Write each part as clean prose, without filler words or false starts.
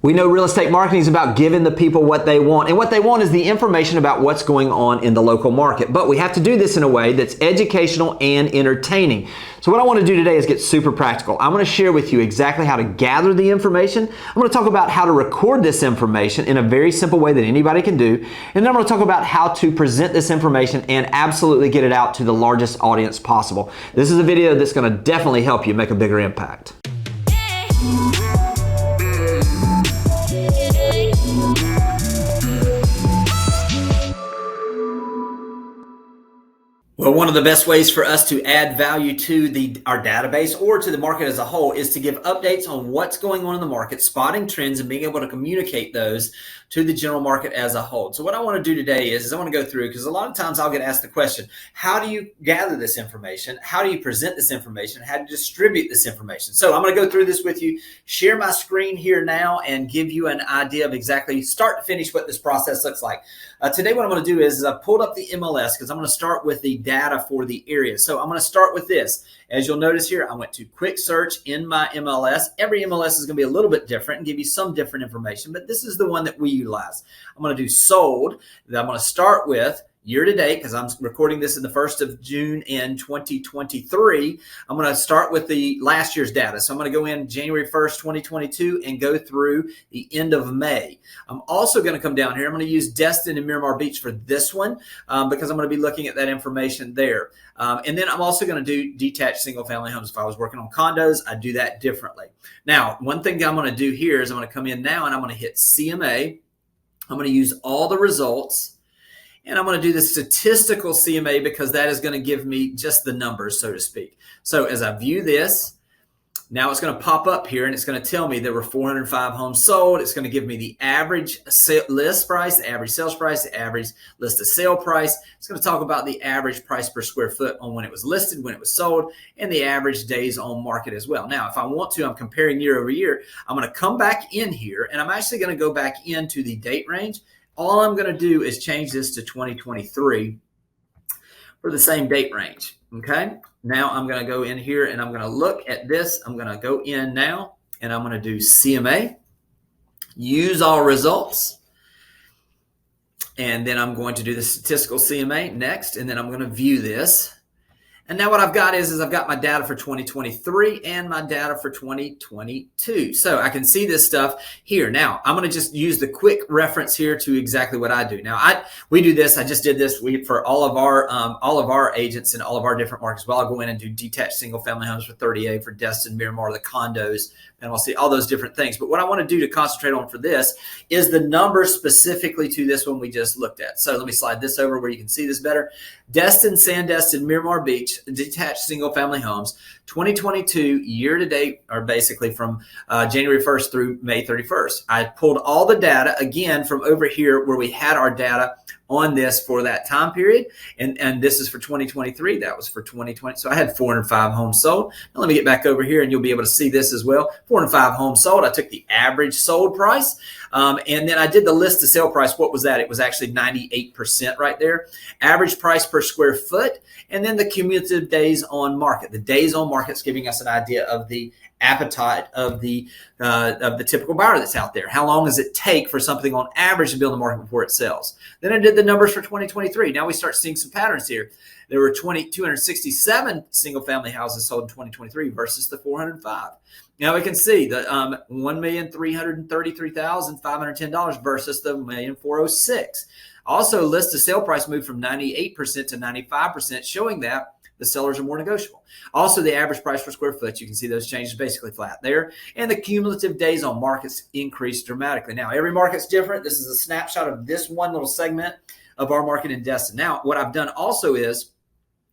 We know real estate marketing is about giving the people what they want, and what they want is the information about what's going on in the local market. But we have to do this in a way that's educational and entertaining. So what I want to do today is get super practical. I'm going to share with you exactly how to gather the information. I'm going to talk about how to record this information in a very simple way that anybody can do. And then I'm going to talk about how to present this information and absolutely get it out to the largest audience possible. This is a video that's going to definitely help you make a bigger impact. Well, one of the best ways for us to add value to our database or to the market as a whole is to give updates on what's going on in the market, spotting trends, and being able to communicate those to the general market as a whole. So what I want to do today is I want to go through, because a lot of times I'll get asked the question, how do you gather this information? How do you present this information? How do you distribute this information? So I'm going to go through this with you, share my screen here now, and give you an idea of exactly start to finish what this process looks like. Today what I'm going to do is I've pulled up the MLS because I'm going to start with the data for the area. So I'm going to start with this. As you'll notice here, I went to quick search in my MLS. Every MLS is going to be a little bit different and give you some different information, but this is the one that we utilize. I'm going to do sold. Then I'm going to start with year to date, because I'm recording this in the 1st of June in 2023. I'm going to start with the last year's data. So I'm going to go in January 1st, 2022 and go through the end of May. I'm also going to come down here. I'm going to use Destin and Miramar Beach for this one because I'm going to be looking at that information there. And then I'm also going to do detached single family homes. If I was working on condos, I'd do that differently. Now, one thing I'm going to do here is I'm going to come in now and I'm going to hit CMA. I'm going to use all the results. And I'm going to do the statistical CMA because that is going to give me just the numbers, so to speak. So as I view this, now it's going to pop up here and it's going to tell me there were 405 homes sold. It's going to give me the average list price, the average sales price, the average list of sale price. It's going to talk about the average price per square foot on when it was listed, when it was sold, and the average days on market as well. Now, if I want to, I'm comparing year over year. I'm going to come back in here and I'm actually going to go back into the date range. All I'm going to do is change this to 2023 for the same date range, okay? Now I'm going to go in here and I'm going to look at this. I'm going to go in now and I'm going to do CMA, use all results, and then I'm going to do the statistical CMA next, and then I'm going to view this. And now what I've got is I've got my data for 2023 and my data for 2022. So I can see this stuff here. Now I'm going to just use the quick reference here to exactly what I do. Now we do this. I just did this for all of our agents in all of our different markets. Well, I'll go in and do detached single family homes for 30A for Destin, Miramar, the condos, and I'll see all those different things. But what I want to do to concentrate on for this is the numbers specifically to this one we just looked at. So let me slide this over where you can see this better. Destin, Sandestin, Miramar Beach, detached single family homes, 2022 year to date, or basically from January 1st through May 31st. I pulled all the data again from over here where we had our data on this for that time period. And this is for 2023. That was for 2020. So I had 405 homes sold. Now let me get back over here and you'll be able to see this as well. 405 homes sold. I took the average sold price. And then I did the list to sale price. What was that? It was actually 98% right there. Average price per square foot. And then the cumulative days on market. The days on market is giving us an idea of the appetite of the typical buyer that's out there. How long does it take for something on average to be on the market before it sells? Then I did the numbers for 2023. Now we start seeing some patterns here. There were 267 single family houses sold in 2023 versus the 405. Now we can see the $1,333,510 versus the $1,406,000. Also, list to sale price moved from 98% to 95%, showing that the sellers are more negotiable. Also, the average price per square foot, you can see those changes basically flat there. And the cumulative days on markets increased dramatically. Now, every market's different. This is a snapshot of this one little segment of our market in Destin. Now, what I've done also is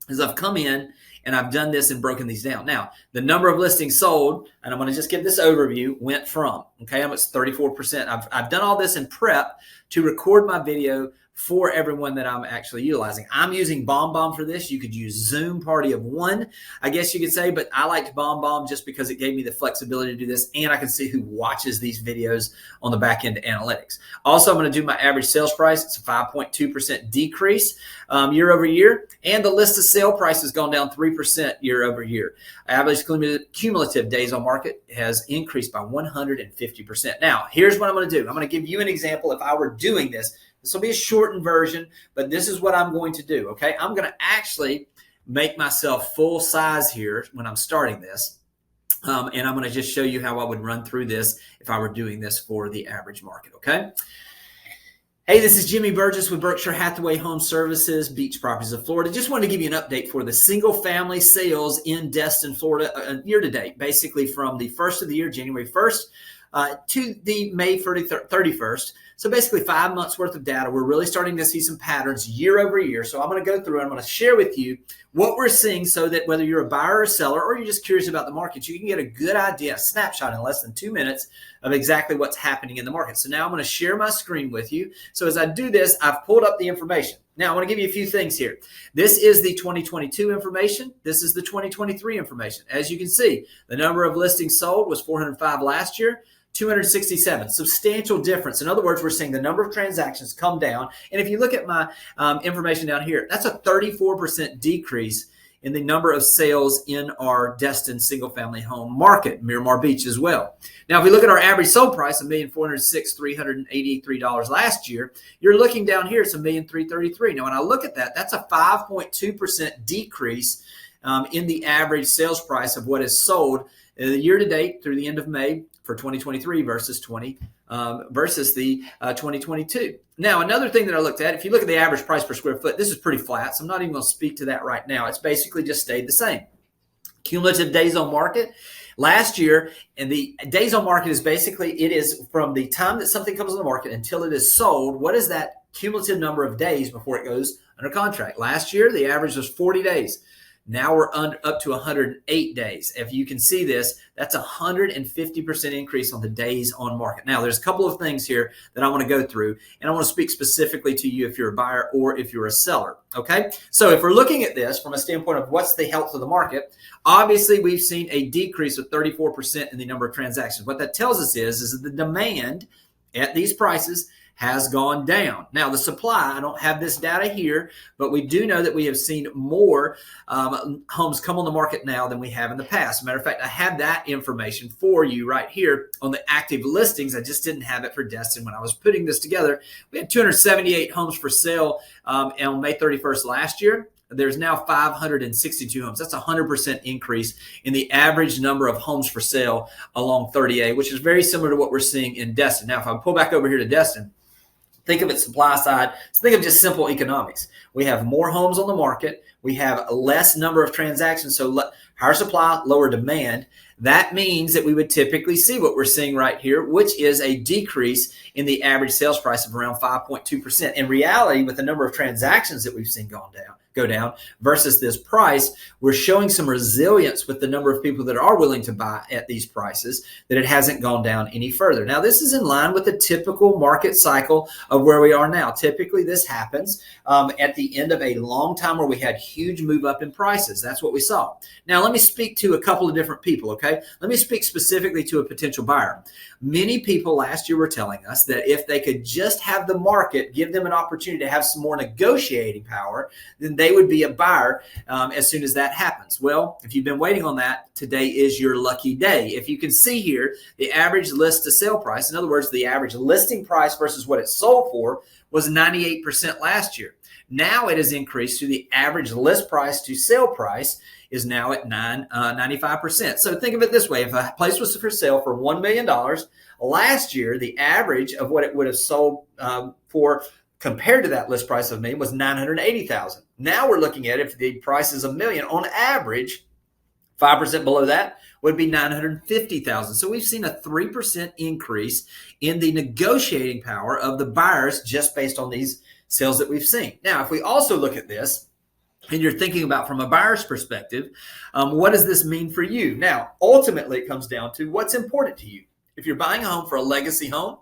I've come in and I've done this and broken these down. Now, the number of listings sold, and I'm going to just give this overview, went from, okay, it's 34%. I've done all this in prep to record my video for everyone that I'm actually utilizing. I'm using BombBomb for this. You could use Zoom Party of One, I guess you could say, but I liked BombBomb just because it gave me the flexibility to do this, and I can see who watches these videos on the back end analytics. Also, I'm going to do my average sales price. It's a 5.2% decrease year over year, and the list of sale price has gone down 3% year over year. Average cumulative days on market has increased by 150%. Now, here's what I'm going to do. I'm going to give you an example if I were doing this. This will be a shortened version, but this is what I'm going to do, okay? I'm going to actually make myself full size here when I'm starting this, and I'm going to just show you how I would run through this if I were doing this for the average market, okay? Hey, this is Jimmy Burgess with Berkshire Hathaway Home Services, Beach Properties of Florida. Just wanted to give you an update for the single-family sales in Destin, Florida, year to date, basically from the first of the year, January 1st, to the May 31st. So basically 5 months worth of data. We're really starting to see some patterns year over year. So I'm going to go through and I'm going to share with you what we're seeing so that whether you're a buyer or a seller or you're just curious about the market, you can get a good idea, a snapshot in less than 2 minutes of exactly what's happening in the market. So now I'm going to share my screen with you. So as I do this, I've pulled up the information. Now I want to give you a few things here. This is the 2022 information. This is the 2023 information. As you can see, the number of listings sold was 405 last year. 267, substantial difference. In other words, we're seeing the number of transactions come down. And if you look at my information down here, that's a 34% decrease in the number of sales in our Destin single-family home market, Miramar Beach as well. Now, if we look at our average sold price, $1,406,383 last year, you're looking down here, it's $1,333,000. Now, when I look at that, that's a 5.2% decrease in the average sales price of what is sold year to date through the end of May for 2023 versus the 2022. Now, another thing that I looked at, if you look at the average price per square foot, this is pretty flat, so I'm not even going to speak to that right now. It's basically just stayed the same. Cumulative days on market. Last year, and the days on market is basically, it is from the time that something comes on the market until it is sold. What is that cumulative number of days before it goes under contract? Last year, the average was 40 days. Now we're up to 108 days. If you can see this, that's a 150% increase on the days on market. Now, there's a couple of things here that I want to go through, and I want to speak specifically to you if you're a buyer or if you're a seller, okay? So if we're looking at this from a standpoint of what's the health of the market, obviously we've seen a decrease of 34% in the number of transactions. What that tells us is that the demand at these prices has gone down. Now, the supply, I don't have this data here, but we do know that we have seen more homes come on the market now than we have in the past. As a matter of fact, I have that information for you right here on the active listings. I just didn't have it for Destin when I was putting this together. We had 278 homes for sale on May 31st last year. There's now 562 homes. That's a 100% increase in the average number of homes for sale along 30A, which is very similar to what we're seeing in Destin. Now, if I pull back over here to Destin, think of it supply side. So think of just simple economics. We have more homes on the market. We have a less number of transactions. So higher supply, lower demand. That means that we would typically see what we're seeing right here, which is a decrease in the average sales price of around 5.2%. In reality, with the number of transactions that we've seen go down versus this price, we're showing some resilience with the number of people that are willing to buy at these prices, that it hasn't gone down any further. Now, this is in line with the typical market cycle of where we are now. Typically, this happens at the end of a long time where we had huge move up in prices. That's what we saw. Now, let me speak to a couple of different people, okay? Let me speak specifically to a potential buyer. Many people last year were telling us that if they could just have the market give them an opportunity to have some more negotiating power, then they would be a buyer as soon as that happens. Well, if you've been waiting on that, today is your lucky day. If you can see here, the average list to sale price, in other words, the average listing price versus what it sold for, was 98% last year. Now it has increased to the average list price to sale price is now at 95%. So think of it this way. If a place was for sale for $1 million, last year, the average of what it would have sold for compared to that list price of $1 million was $980,000. Now we're looking at if the price is $1 million, on average, 5% below that would be $950,000. So we've seen a 3% increase in the negotiating power of the buyers just based on these sales that we've seen. Now, if we also look at this, and you're thinking about from a buyer's perspective, what does this mean for you? Now, ultimately, it comes down to what's important to you. If you're buying a home for a legacy home,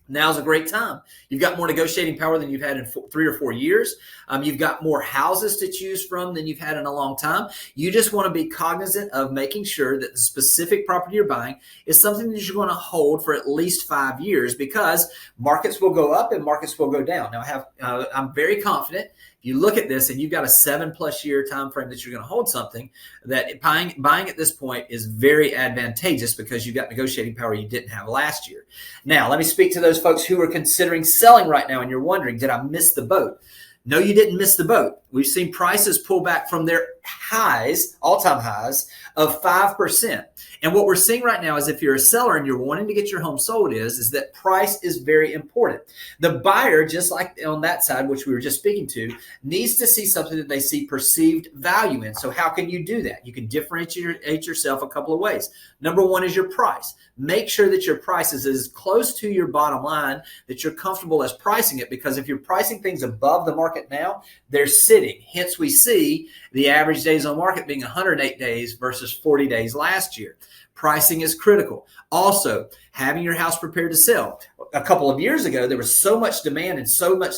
Now's a great time. You've got more negotiating power than you've had in 3 or 4 years. You've got more houses to choose from than you've had in a long time. You just want to be cognizant of making sure that the specific property you're buying is something that you're going to hold for at least 5 years, because markets will go up and markets will go down. Now, I'm very confident if you look at this and you've got a 7+ year time frame that you're going to hold something, that buying at this point is very advantageous because you've got negotiating power you didn't have last year. Now, let me speak to those folks who are considering selling right now and you're wondering, did I miss the boat? No, you didn't miss the boat. We've seen prices pull back from their highs, all-time highs, of 5%. And what we're seeing right now is, if you're a seller and you're wanting to get your home sold, is that price is very important. The buyer, just like on that side, which we were just speaking to, needs to see something that they see perceived value in. So how can you do that? You can differentiate yourself a couple of ways. Number one is your price. Make sure that your price is as close to your bottom line that you're comfortable as pricing it, because if you're pricing things above the market now, they're sitting. Hence, we see the average days on market being 108 days versus 40 days last year. Pricing is critical. Also, having your house prepared to sell. A couple of years ago, there was so much demand and so much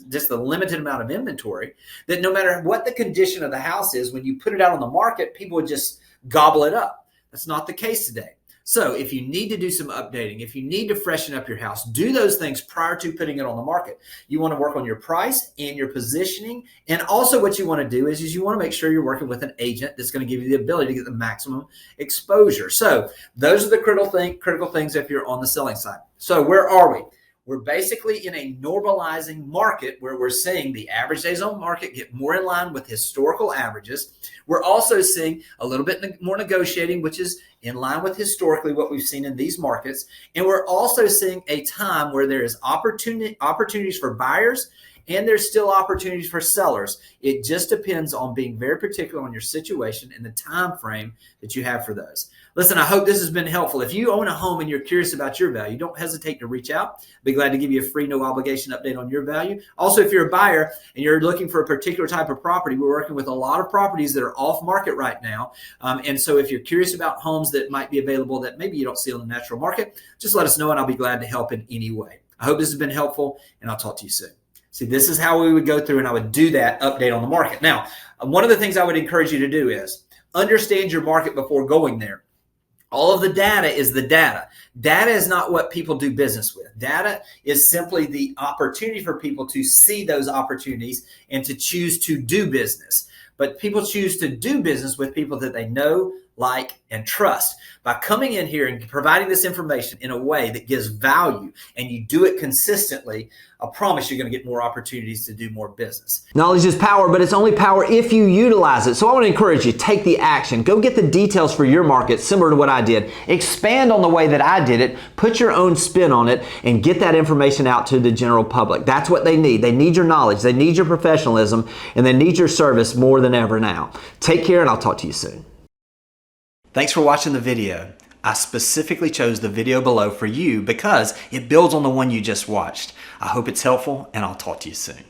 just a limited amount of inventory that no matter what the condition of the house is, when you put it out on the market, people would just gobble it up. That's not the case today. So if you need to do some updating, if you need to freshen up your house, do those things prior to putting it on the market. You want to work on your price and your positioning. And also what you want to do is you want to make sure you're working with an agent that's going to give you the ability to get the maximum exposure. So those are the critical things if you're on the selling side. So where are we? We're basically in a normalizing market where we're seeing the average days on market get more in line with historical averages. We're also seeing a little bit more negotiating, which is in line with historically what we've seen in these markets. And we're also seeing a time where there is opportunities for buyers, and there's still opportunities for sellers. It just depends on being very particular on your situation and the time frame that you have for those. Listen, I hope this has been helpful. If you own a home and you're curious about your value, don't hesitate to reach out. I'll be glad to give you a free, no obligation update on your value. Also, if you're a buyer and you're looking for a particular type of property, we're working with a lot of properties that are off market right now. And so if you're curious about homes that might be available that maybe you don't see on the natural market, just let us know and I'll be glad to help in any way. I hope this has been helpful, and I'll talk to you soon. See, this is how we would go through, and I would do that update on the market. Now, one of the things I would encourage you to do is understand your market before going there. All of the data is the data. Data is not what people do business with. Data is simply the opportunity for people to see those opportunities and to choose to do business. But people choose to do business with people that they know, like, and trust. By coming in here and providing this information in a way that gives value, and you do it consistently, I promise you're going to get more opportunities to do more business. Knowledge is power, but it's only power if you utilize it. So I want to encourage you, take the action. Go get the details for your market, similar to what I did. Expand on the way that I did it. Put your own spin on it and get that information out to the general public. That's what they need. They need your knowledge. They need your professionalism, and they need your service more than ever now. Take care, and I'll talk to you soon. Thanks for watching the video. I specifically chose the video below for you because it builds on the one you just watched. I hope it's helpful, and I'll talk to you soon.